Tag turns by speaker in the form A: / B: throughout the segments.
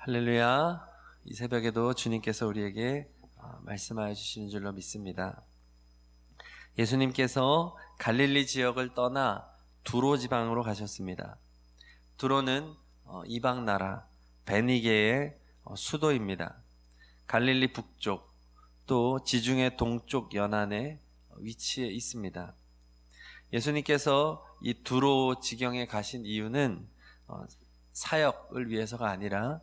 A: 할렐루야. 이 새벽에도 주님께서 우리에게 말씀하여 주시는 줄로 믿습니다. 예수님께서 갈릴리 지역을 떠나 두로 지방으로 가셨습니다. 두로는 이방 나라 베니게의 수도입니다. 갈릴리 북쪽 또 지중해 동쪽 연안에 위치해 있습니다. 예수님께서 이 두로 지경에 가신 이유는 사역을 위해서가 아니라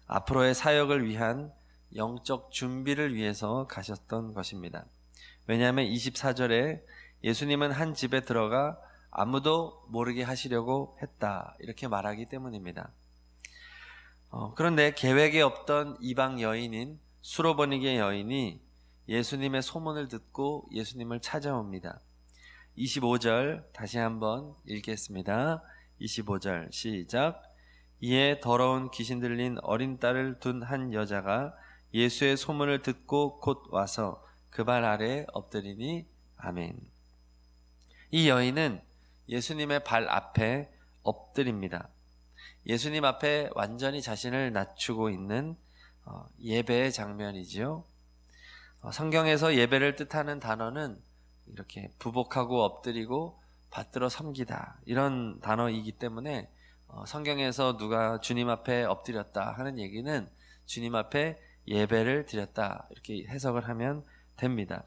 A: 앞으로의 사역을 위한 영적 준비를 위해서 가셨던 것입니다. 왜냐하면 24절에 예수님은 한 집에 들어가 아무도 모르게 하시려고 했다, 이렇게 말하기 때문입니다. 그런데 계획에 없던 이방 여인인 수로버니게 여인이 예수님의 소문을 듣고 예수님을 찾아옵니다. 25절 다시 한번 읽겠습니다. 25절 시작. 이에 더러운 귀신 들린 어린 딸을 둔 한 여자가 예수의 소문을 듣고 곧 와서 그 발 아래에 엎드리니 아멘. 이 여인은 예수님의 발 앞에 엎드립니다. 예수님 앞에 완전히 자신을 낮추고 있는 예배의 장면이지요. 성경에서 예배를 뜻하는 단어는 이렇게 부복하고 엎드리고 받들어 섬기다, 이런 단어이기 때문에 성경에서 누가 주님 앞에 엎드렸다 하는 얘기는 주님 앞에 예배를 드렸다, 이렇게 해석을 하면 됩니다.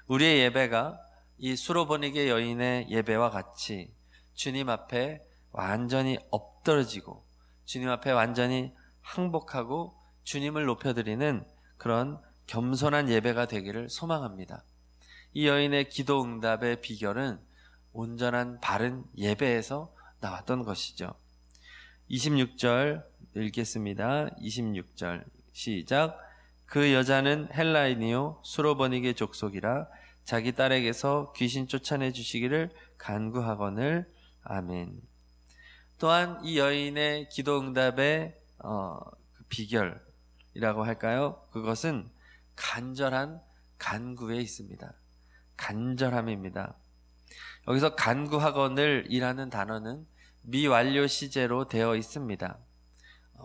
A: 우리의 예배가 이 수로보니게 여인의 예배와 같이 주님 앞에 완전히 엎드러지고 주님 앞에 완전히 항복하고 주님을 높여드리는 그런 겸손한 예배가 되기를 소망합니다. 이 여인의 기도 응답의 비결은 온전한 바른 예배에서 나왔던 것이죠. 26절 읽겠습니다. 26절 시작. 그 여자는 헬라인이요 수로버니게 족속이라 자기 딸에게서 귀신 쫓아내 주시기를 간구하거늘 아멘. 또한 이 여인의 기도 응답의 비결이라고 할까요? 그것은 간절한 간구에 있습니다. 간절함입니다. 여기서 간구하거늘이라는 단어는 미완료 시제로 되어 있습니다.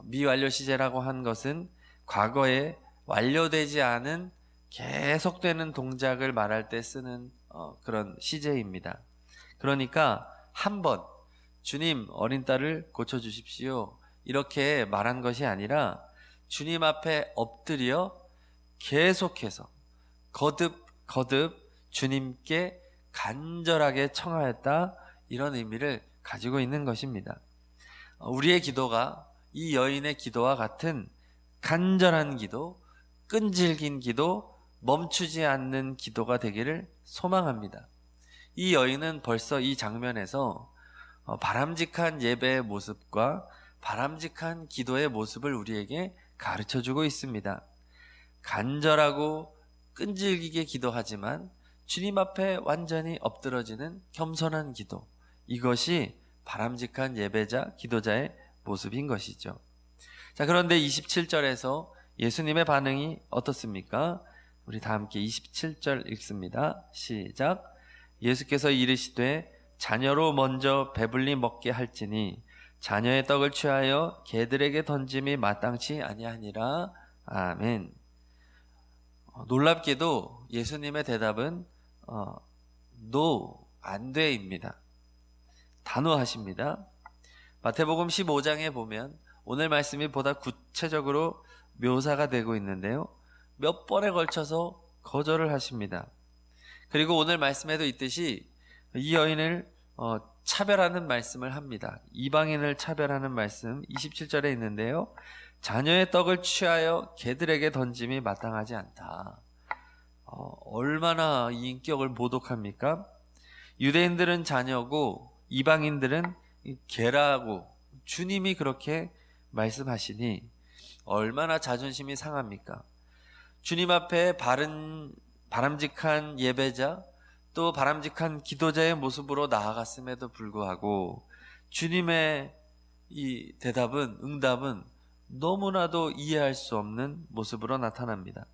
A: 미완료 시제라고 한 것은 과거에 완료되지 않은 계속되는 동작을 말할 때 쓰는 그런 시제입니다. 그러니까 한 번 주님 어린 딸을 고쳐주십시오, 이렇게 말한 것이 아니라 주님 앞에 엎드려 계속해서 거듭 주님께 간절하게 청하였다, 이런 의미를 가지고 있는 것입니다. 우리의 기도가 이 여인의 기도와 같은 간절한 기도, 끈질긴 기도, 멈추지 않는 기도가 되기를 소망합니다. 이 여인은 벌써 이 장면에서 바람직한 예배의 모습과 바람직한 기도의 모습을 우리에게 가르쳐주고 있습니다. 간절하고 끈질기게 기도하지만 주님 앞에 완전히 엎드러지는 겸손한 기도, 이것이 바람직한 예배자, 기도자의 모습인 것이죠. 자, 그런데 27절에서 예수님의 반응이 어떻습니까? 우리 다 함께 27절 읽습니다. 시작. 예수께서 이르시되 자녀로 먼저 배불리 먹게 할지니 자녀의 떡을 취하여 개들에게 던짐이 마땅치 아니하니라. 아멘. 놀랍게도 예수님의 대답은 no, 안 돼입니다. 단호하십니다. 마태복음 15장에 보면 오늘 말씀이 보다 구체적으로 묘사가 되고 있는데요, 몇 번에 걸쳐서 거절을 하십니다. 그리고 오늘 말씀에도 있듯이 이 여인을 차별하는 말씀을 합니다. 이방인을 차별하는 말씀 27절에 있는데요, 자녀의 떡을 취하여 개들에게 던짐이 마땅하지 않다. 얼마나 이 인격을 모독합니까? 유대인들은 자녀고 이방인들은 개라고 주님이 그렇게 말씀하시니 얼마나 자존심이 상합니까? 주님 앞에 바람직한 예배자, 또 바람직한 기도자의 모습으로 나아갔음에도 불구하고 주님의 이 응답은 너무나도 이해할 수 없는 모습으로 나타납니다.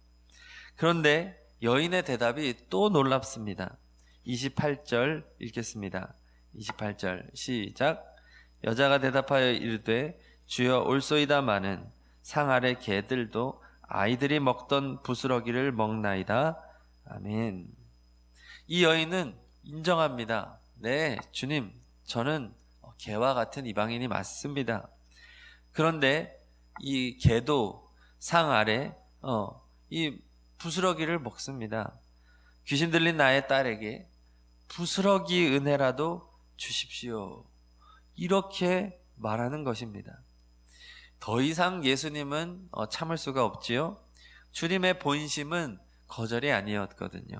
A: 그런데 여인의 대답이 또 놀랍습니다. 28절 읽겠습니다. 28절 시작. 여자가 대답하여 이르되 주여 올소이다마는 상 아래 개들도 아이들이 먹던 부스러기를 먹나이다. 아멘. 이 여인은 인정합니다. 네, 주님, 저는 개와 같은 이방인이 맞습니다. 그런데 이 개도 상 아래 이 부스러기를 먹습니다. 귀신 들린 나의 딸에게 부스러기 은혜라도 주십시오. 이렇게 말하는 것입니다. 더 이상 예수님은 참을 수가 없지요. 주님의 본심은 거절이 아니었거든요.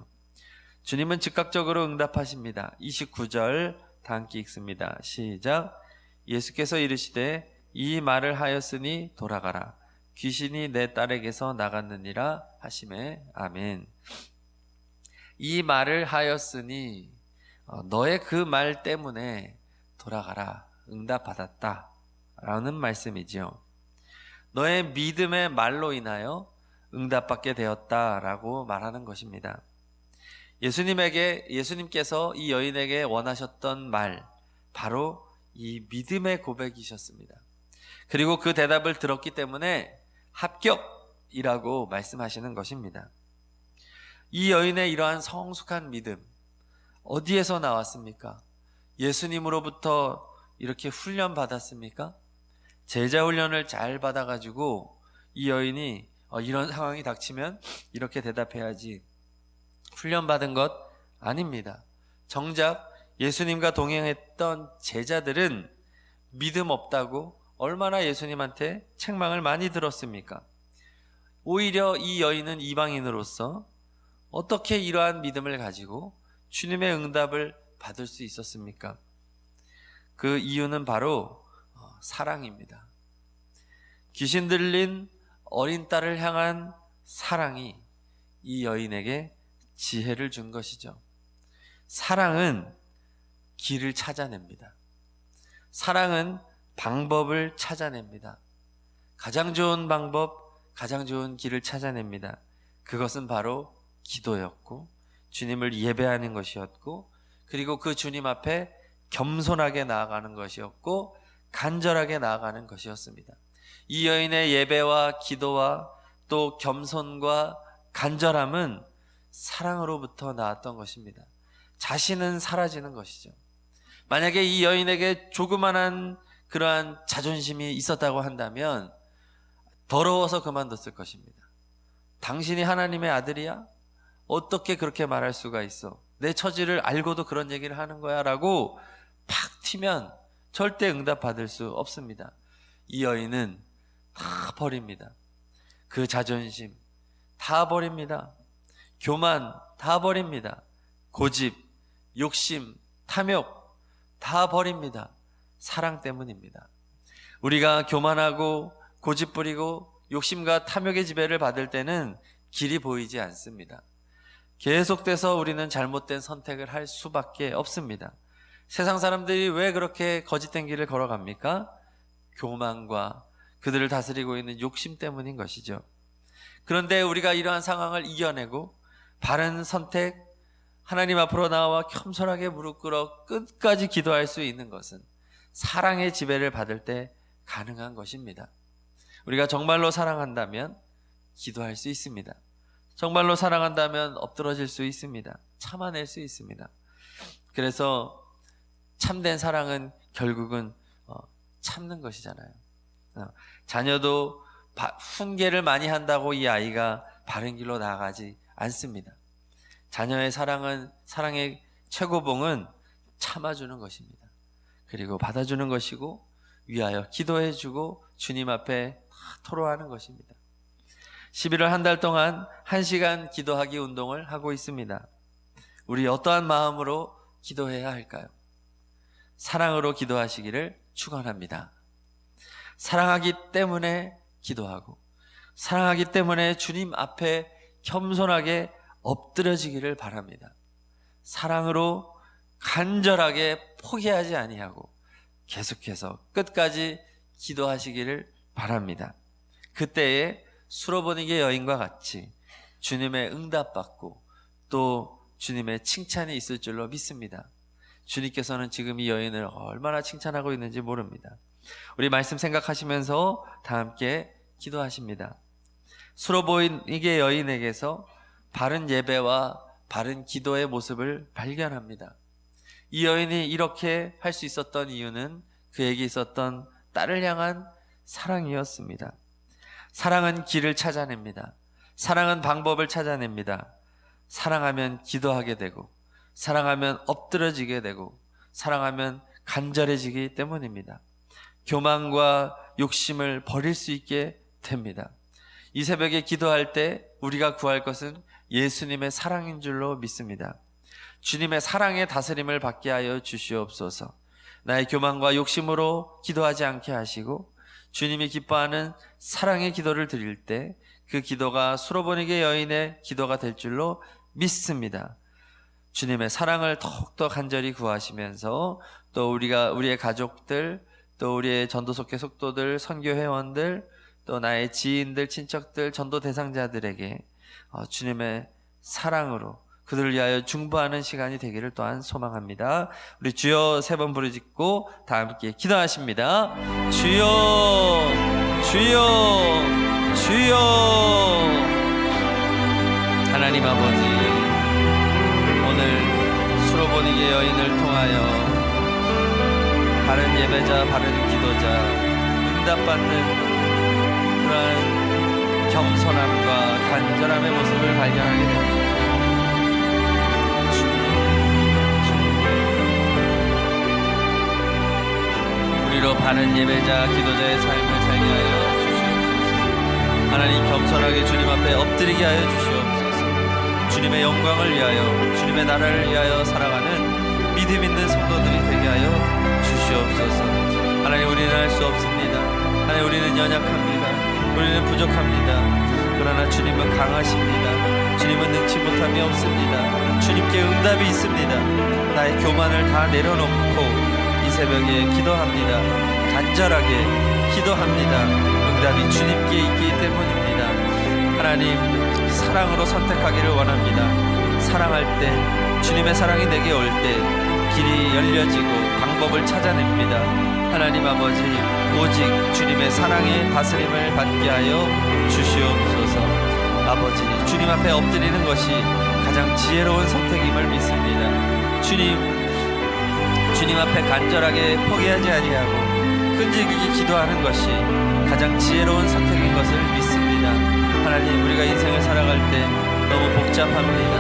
A: 주님은 즉각적으로 응답하십니다. 29절 다 함께 읽습니다. 시작. 예수께서 이르시되 이 말을 하였으니 돌아가라. 귀신이 내 딸에게서 나갔느니라 하시매. 아멘. 이 말을 하였으니 너의 그 말 때문에 돌아가라. 응답받았다 라는 말씀이지요. 너의 믿음의 말로 인하여 응답받게 되었다라고 말하는 것입니다. 예수님께서 이 여인에게 원하셨던 말, 바로 이 믿음의 고백이셨습니다. 그리고 그 대답을 들었기 때문에 합격이라고 말씀하시는 것입니다. 이 여인의 이러한 성숙한 믿음, 어디에서 나왔습니까? 예수님으로부터 이렇게 훈련 받았습니까? 제자 훈련을 잘 받아가지고 이 여인이 이런 상황이 닥치면 이렇게 대답해야지 훈련받은 것 아닙니다. 정작 예수님과 동행했던 제자들은 믿음 없다고 얼마나 예수님한테 책망을 많이 들었습니까? 오히려 이 여인은 이방인으로서 어떻게 이러한 믿음을 가지고 주님의 응답을 받을 수 있었습니까? 그 이유는 바로 사랑입니다. 귀신 들린 어린 딸을 향한 사랑이 이 여인에게 지혜를 준 것이죠. 사랑은 길을 찾아냅니다. 사랑은 방법을 찾아냅니다. 가장 좋은 방법, 가장 좋은 길을 찾아냅니다. 그것은 바로 기도였고 주님을 예배하는 것이었고 그리고 그 주님 앞에 겸손하게 나아가는 것이었고 간절하게 나아가는 것이었습니다. 이 여인의 예배와 기도와 또 겸손과 간절함은 사랑으로부터 나왔던 것입니다. 자신은 사라지는 것이죠. 만약에 이 여인에게 조그만한 그러한 자존심이 있었다고 한다면 더러워서 그만뒀을 것입니다. 당신이 하나님의 아들이야? 어떻게 그렇게 말할 수가 있어? 내 처지를 알고도 그런 얘기를 하는 거야? 라고 팍 튀면 절대 응답받을 수 없습니다. 이 여인은 다 버립니다. 그 자존심 다 버립니다. 교만 다 버립니다. 고집, 욕심, 탐욕 다 버립니다. 사랑 때문입니다. 우리가 교만하고 고집 부리고 욕심과 탐욕의 지배를 받을 때는 길이 보이지 않습니다. 계속돼서 우리는 잘못된 선택을 할 수밖에 없습니다. 세상 사람들이 왜 그렇게 거짓된 길을 걸어갑니까? 교만과 그들을 다스리고 있는 욕심 때문인 것이죠. 그런데 우리가 이러한 상황을 이겨내고 바른 선택, 하나님 앞으로 나와 겸손하게 무릎 꿇어 끝까지 기도할 수 있는 것은 사랑의 지배를 받을 때 가능한 것입니다. 우리가 정말로 사랑한다면 기도할 수 있습니다. 정말로 사랑한다면 엎드러질 수 있습니다. 참아낼 수 있습니다. 그래서 참된 사랑은 결국은 참는 것이잖아요. 자녀도 훈계를 많이 한다고 이 아이가 바른 길로 나아가지 않습니다. 자녀의 사랑의 최고봉은 참아주는 것입니다. 그리고 받아주는 것이고 위하여 기도해주고 주님 앞에 토로하는 것입니다. 11월 한 달 동안 1시간 기도하기 운동을 하고 있습니다. 우리 어떠한 마음으로 기도해야 할까요? 사랑으로 기도하시기를 축원합니다. 사랑하기 때문에 기도하고 사랑하기 때문에 주님 앞에 겸손하게 엎드려지기를 바랍니다. 사랑으로 간절하게 포기하지 아니하고 계속해서 끝까지 기도하시기를 바랍니다. 그때에 수로보니게 여인과 같이 주님의 응답받고 또 주님의 칭찬이 있을 줄로 믿습니다. 주님께서는 지금 이 여인을 얼마나 칭찬하고 있는지 모릅니다. 우리 말씀 생각하시면서 다 함께 기도하십니다. 수로보니게 여인에게서 바른 예배와 바른 기도의 모습을 발견합니다. 이 여인이 이렇게 할 수 있었던 이유는 그에게 있었던 딸을 향한 사랑이었습니다. 사랑은 길을 찾아냅니다. 사랑은 방법을 찾아냅니다. 사랑하면 기도하게 되고, 사랑하면 엎드러지게 되고, 사랑하면 간절해지기 때문입니다. 교만과 욕심을 버릴 수 있게 됩니다. 이 새벽에 기도할 때 우리가 구할 것은 예수님의 사랑인 줄로 믿습니다. 주님의 사랑의 다스림을 받게 하여 주시옵소서. 나의 교만과 욕심으로 기도하지 않게 하시고, 주님이 기뻐하는 사랑의 기도를 드릴 때 그 기도가 수로보니게 여인의 기도가 될 줄로 믿습니다. 주님의 사랑을 더욱더 간절히 구하시면서 또 우리의 가족들, 또 우리의 전도속회 속도들, 선교 회원들, 또 나의 지인들, 친척들, 전도 대상자들에게 주님의 사랑으로 그들을 위하여 중보하는 시간이 되기를 또한 소망합니다. 우리 주여 3번 부르짖고 다 함께 기도하십니다. 주여, 주여, 주여. 하나님 아버지, 오늘 수로보니게 여인을 통하여 바른 예배자, 바른 기도자, 응답받는 그러한 겸손함과 간절함의 모습을 발견하게 됩니다. 우리로 바른 예배자, 기도자의 삶을 살게 하여 주시옵소서. 하나님, 겸손하게 주님 앞에 엎드리게 하여 주시옵소서. 주님의 영광을 위하여, 주님의 나라를 위하여 살아가는 믿음 있는 성도들이 되게 하여 주시옵소서. 하나님, 우리는 할 수 없습니다. 하나님, 우리는 연약합니다. 우리는 부족합니다. 그러나 주님은 강하십니다. 주님은 능치 못함이 없습니다. 주님께 응답이 있습니다. 나의 교만을 다 내려놓고 이 새벽에 기도합니다. 간절하게 기도합니다. 응답이 주님께 있기 때문입니다. 하나님, 사랑으로 선택하기를 원합니다. 사랑할 때, 주님의 사랑이 내게 올 때 길이 열려지고 방법을 찾아냅니다. 하나님 아버지, 오직 주님의 사랑의 다스림을 받게 하여 주시옵소서. 아버지, 주님 앞에 엎드리는 것이 가장 지혜로운 선택임을 믿습니다. 주님 앞에 간절하게 포기하지 아니하고 끈질기게 기도하는 것이 가장 지혜로운 선택인 것을 믿습니다. 하나님, 우리가 인생을 살아갈 때 너무 복잡합니다.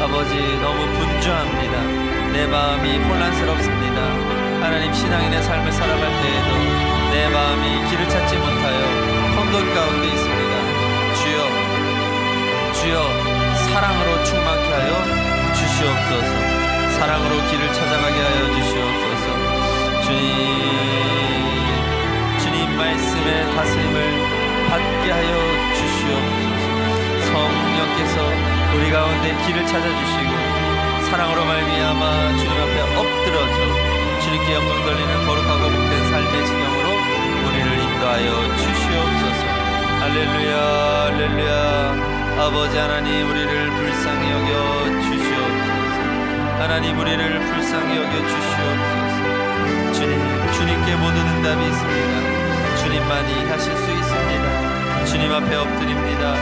A: 아버지, 너무 분주합니다. 내 마음이 혼란스럽습니다. 하나님, 신앙인의 삶을 살아갈 때에도 내 마음이 길을 찾지 못하여 혼돈 가운데 있습니다. 주여, 사랑으로 충만케 하여 주시옵소서. 사랑으로 길을 찾아가게 하여 주시옵소서. 주님 말씀의 다스림을 받게 하여 주시옵소서. 성령께서 우리 가운데 길을 찾아주시고 사랑으로 말미암아 주님 앞에 엎드려져 주님께 영광 돌리는 거룩하고 복된 삶의 지경으로 우리를 인도하여 주시옵소서. 할렐루야, 할렐루야. 아버지 하나님, 우리를 불쌍히 여겨 주시옵소서. 하나님, 우리를 불쌍히 여겨 주시옵소서. 주님께 모든 응답이 있습니다. 주님만이 하실 수 있습니다. 주님 앞에 엎드립니다.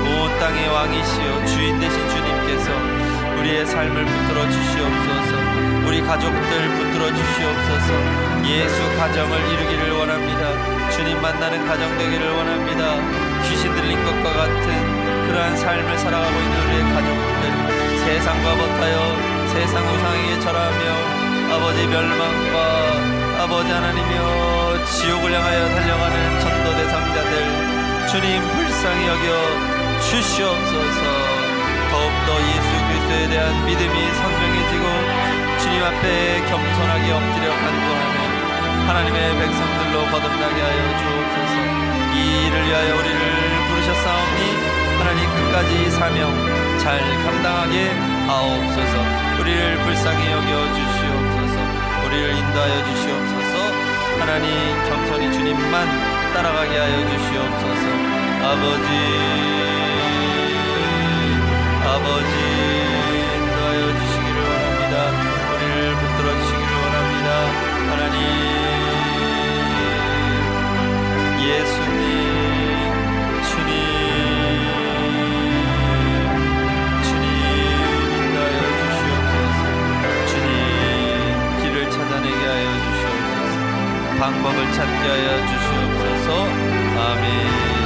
A: 오 땅의 왕이시여, 주인 되신 주님께서 우리의 삶을 붙들어 주시옵소서. 우리 가족들 붙들어 주시옵소서. 예수 가정을 이루기를 원합니다. 주님 만나는 가정 되기를 원합니다. 귀신 들린 것과 같은 그러한 삶을 살아가고 있는 우리의 가족들, 세상과 버타여 세상 우상에게 절하며 아버지 멸망과 아버지 하나님이여 지옥을 향하여 달려가는 전도 대상자들, 주님 불쌍히 여겨 주시옵소서. 더욱더 예수 그리스도에 대한 믿음이 선명해지고 주님 앞에 겸손하게 엎드려 간구하는 하나님의 백성들로 거듭나게 하여 주옵소서. 이 일을 위하여 우리를 부르셨사오니 하나님, 끝까지 사명 잘 감당하게 하옵소서. 우리를 불쌍히 여겨 주시옵소서. 우리를 인도하여 주시옵소서. 하나님, 겸손히 주님만 따라가게 하여 주시옵소서. 아버지 인도하여 주시기를 원합니다. 우리를 붙들어 주시기를 원합니다. 하나님, 방법을 찾게 하여 주시옵소서. 아멘.